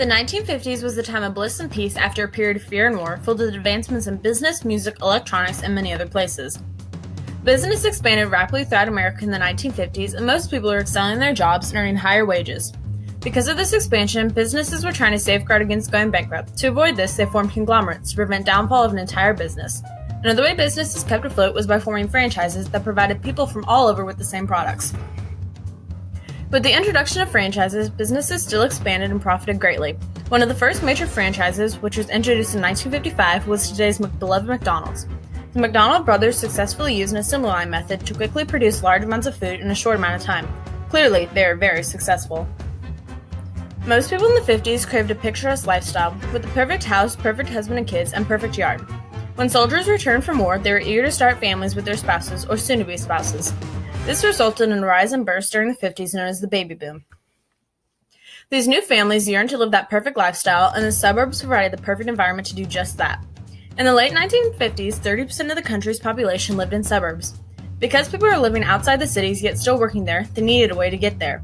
The 1950s was a time of bliss and peace after a period of fear and war, filled with advancements in business, music, electronics, and many other places. Business expanded rapidly throughout America in the 1950s, and most people were excelling in their jobs and earning higher wages. Because of this expansion, businesses were trying to safeguard against going bankrupt. To avoid this, they formed conglomerates to prevent downfall of an entire business. Another way businesses kept afloat was by forming franchises that provided people from all over with the same products. With the introduction of franchises, businesses still expanded and profited greatly. One of the first major franchises, which was introduced in 1955, was today's beloved McDonald's. The McDonald brothers successfully used an assembly line method to quickly produce large amounts of food in a short amount of time. Clearly, they are very successful. Most people in the 50s craved a picturesque lifestyle, with the perfect house, perfect husband and kids, and perfect yard. When soldiers returned from war, they were eager to start families with their spouses or soon-to-be spouses. This resulted in a rise and burst during the 50s known as the baby boom. These new families yearned to live that perfect lifestyle, and the suburbs provided the perfect environment to do just that. In the late 1950s, 30% of the country's population lived in suburbs. Because people were living outside the cities yet still working there, they needed a way to get there.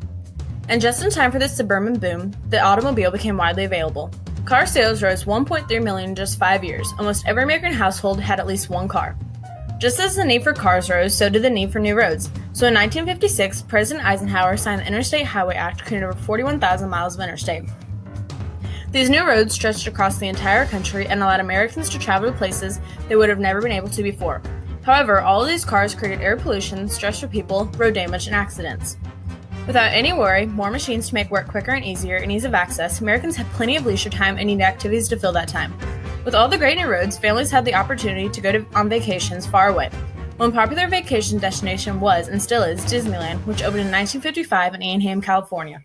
And just in time for this suburban boom, the automobile became widely available. Car sales rose 1.3 million in just 5 years. Almost every American household had at least one car. Just as the need for cars rose, so did the need for new roads. So in 1956, President Eisenhower signed the Interstate Highway Act, creating over 41,000 miles of interstate. These new roads stretched across the entire country and allowed Americans to travel to places they would have never been able to before. However, all of these cars created air pollution, stress for people, road damage, and accidents. Without any worry, more machines to make work quicker and easier, and ease of access, Americans had plenty of leisure time and needed activities to fill that time. With all the great new roads, families had the opportunity to go on vacations far away. One popular vacation destination was, and still is, Disneyland, which opened in 1955 in Anaheim, California.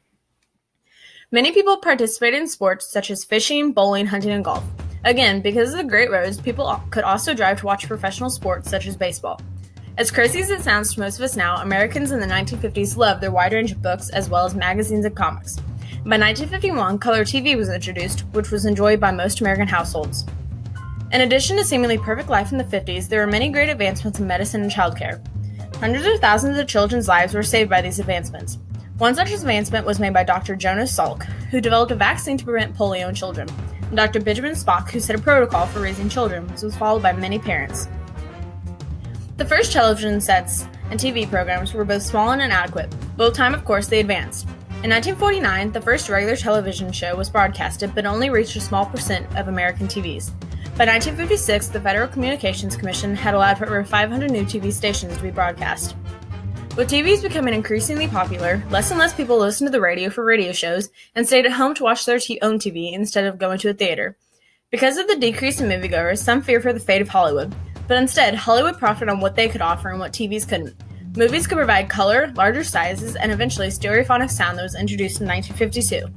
Many people participated in sports such as fishing, bowling, hunting, and golf. Again, because of the great roads, people could also drive to watch professional sports such as baseball. As crazy as it sounds to most of us now, Americans in the 1950s loved their wide range of books as well as magazines and comics. By 1951, color TV was introduced, which was enjoyed by most American households. In addition to seemingly perfect life in the 50s, there were many great advancements in medicine and childcare. Hundreds of thousands of children's lives were saved by these advancements. One such advancement was made by Dr. Jonas Salk, who developed a vaccine to prevent polio in children, and Dr. Benjamin Spock, who set a protocol for raising children, which was followed by many parents. The first television sets and TV programs were both small and inadequate, but with time, of course, they advanced. In 1949, the first regular television show was broadcasted, but only reached a small percent of American TVs. By 1956, the Federal Communications Commission had allowed for over 500 new TV stations to be broadcast. With TVs becoming increasingly popular, less and less people listened to the radio for radio shows and stayed at home to watch their own TV instead of going to a theater. Because of the decrease in moviegoers, some feared for the fate of Hollywood, but instead, Hollywood profited on what they could offer and what TVs couldn't. Movies could provide color, larger sizes, and eventually stereophonic sound that was introduced in 1952.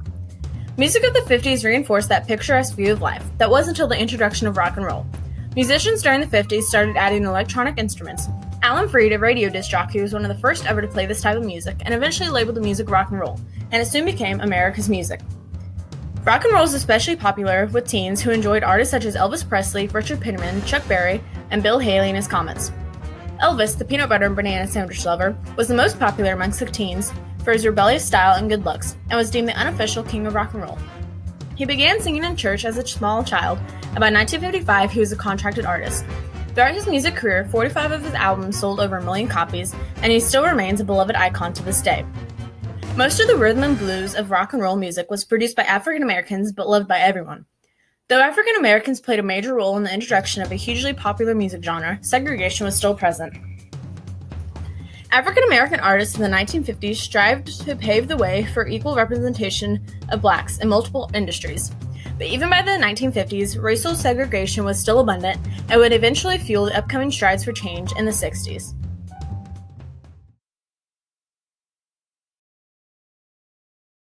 Music of the 50s reinforced that picturesque view of life that was until the introduction of rock and roll. Musicians during the 50s started adding electronic instruments. Alan Freed, a radio disc jockey, was one of the first ever to play this type of music and eventually labeled the music rock and roll, and it soon became America's music. Rock and roll is especially popular with teens who enjoyed artists such as Elvis Presley, Richard Penniman, Chuck Berry, and Bill Haley in his Comets. Elvis, the peanut butter and banana sandwich lover, was the most popular amongst the teens for his rebellious style and good looks, and was deemed the unofficial king of rock and roll. He began singing in church as a small child, and by 1955 he was a contracted artist. Throughout his music career, 45 of his albums sold over 1 million copies, and he still remains a beloved icon to this day. Most of the rhythm and blues of rock and roll music was produced by African Americans but loved by everyone. Though African Americans played a major role in the introduction of a hugely popular music genre, segregation was still present. African American artists in the 1950s strived to pave the way for equal representation of blacks in multiple industries. But even by the 1950s, racial segregation was still abundant and would eventually fuel the upcoming strides for change in the 60s.